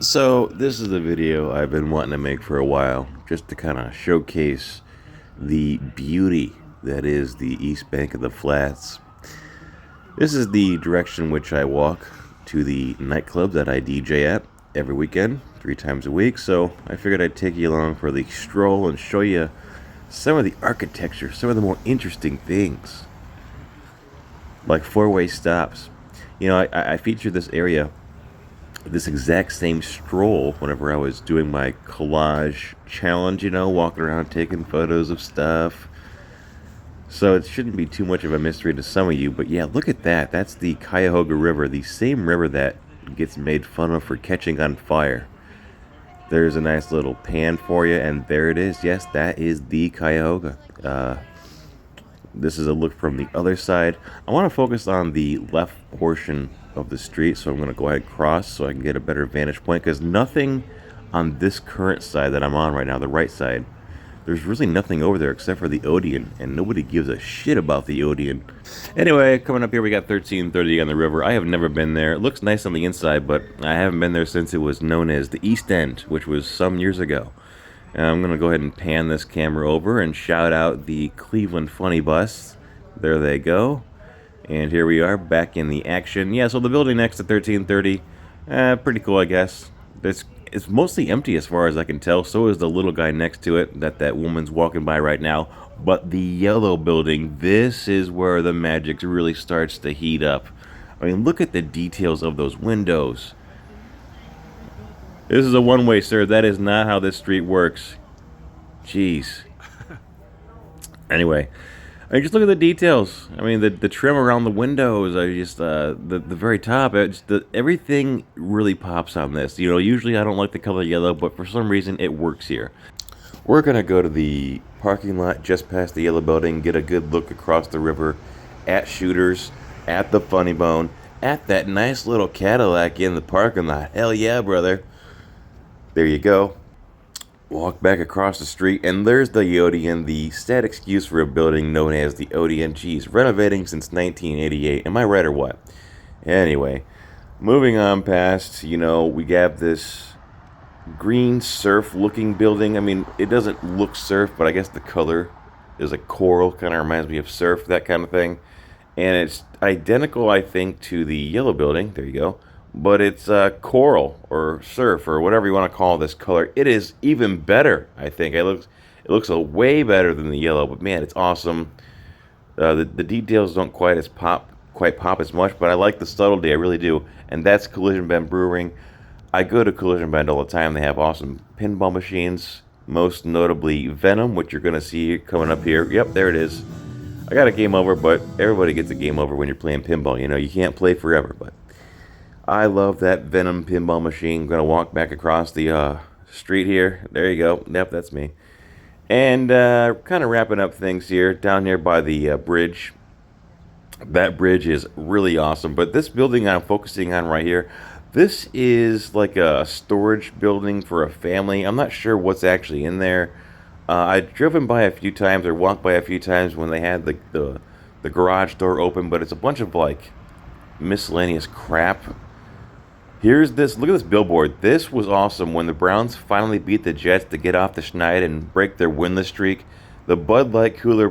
So this is a video I've been wanting to make for a while, just to kind of showcase the beauty that is the east bank of the flats. This is the direction which I walk to the nightclub that I DJ at every weekend, 3 times a week. So I figured I'd take you along for the stroll and show you some of the architecture, some of the more interesting things, like four-way stops. You know, I featured this area, this exact same stroll, whenever I was doing my collage challenge, you know, walking around taking photos of stuff. So it shouldn't be too much of a mystery to some of you, but yeah, look at that. That's the Cuyahoga River, the same river that gets made fun of for catching on fire. There's a nice little pan for you, and there it is. Yes, that is the Cuyahoga. This is a look from the other side. I want to focus on the left portion of the street, so I'm going to go ahead and cross so I can get a better vantage point, because nothing on this current side that I'm on right now, the right side, there's really nothing over there except for the Odeon, and nobody gives a shit about the Odeon. Anyway, coming up here we got 1330 on the river. I have never been there. It looks nice on the inside, but I haven't been there since it was known as the East End, which was some years ago. And I'm going to go ahead and pan this camera over and shout out the Cleveland Funny Bus. There they go. And here we are back in the action. Yeah, so the building next to 1330, pretty cool, I guess. It's mostly empty as far as I can tell. So is the little guy next to it that woman's walking by right now. But the yellow building, this is where the magic really starts to heat up. I mean, look at the details of those windows. This is a one-way, sir. That is not how this street works. Jeez. Anyway, I mean, just look at the details. I mean, the trim around the windows. I just the very top. Everything really pops on this. You know, usually I don't like the color yellow, but for some reason it works here. We're gonna go to the parking lot just past the yellow building, get a good look across the river, at Shooters, at the Funny Bone, at that nice little Cadillac in the parking lot. Hell yeah, brother. There you go. Walk back across the street, and there's the Odeon, the sad excuse for a building known as the Odeon. Geez, renovating since 1988. Am I right or what? Anyway, moving on past, you know, we have this green surf-looking building. I mean, it doesn't look surf, but I guess the color is a coral. Kind of reminds me of surf, that kind of thing. And it's identical, I think, to the yellow building. There you go. But it's coral or surf or whatever you want to call this color. It is even better, I think. It looks a way better than the yellow, but man, it's awesome. The details don't quite pop as much, but I like the subtlety, I really do. And that's Collision Bend Brewing. I go to Collision Bend all the time. They have awesome pinball machines, most notably Venom, which you're going to see coming up here. Yep, there it is. I got a game over, but everybody gets a game over when you're playing pinball. You know, you can't play forever, but I love that Venom pinball machine. I'm going to walk back across the street here. There you go. Yep, that's me. And kind of wrapping up things here, down here by the bridge. That bridge is really awesome. But this building I'm focusing on right here, this is like a storage building for a family. I'm not sure what's actually in there. I've driven by a few times or walked by a few times when they had the garage door open, but it's a bunch of like miscellaneous crap. Here's this, look at this billboard. This was awesome when the Browns finally beat the Jets to get off the schneid and break their winless streak. The Bud Light cooler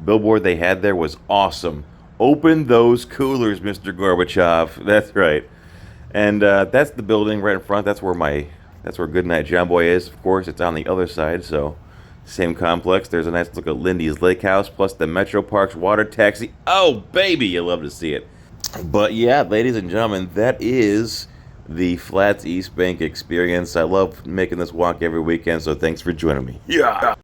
billboard they had there was awesome. Open those coolers, Mr. Gorbachev. That's right. And that's the building right in front. That's where Goodnight John Boy is. Of course, it's on the other side, so same complex. There's a nice look at Lindy's Lake House, plus the Metro Parks water taxi. Oh, baby, you love to see it. But yeah, ladies and gentlemen, that is the Flats East Bank experience. I love making this walk every weekend, so thanks for joining me. Yeah.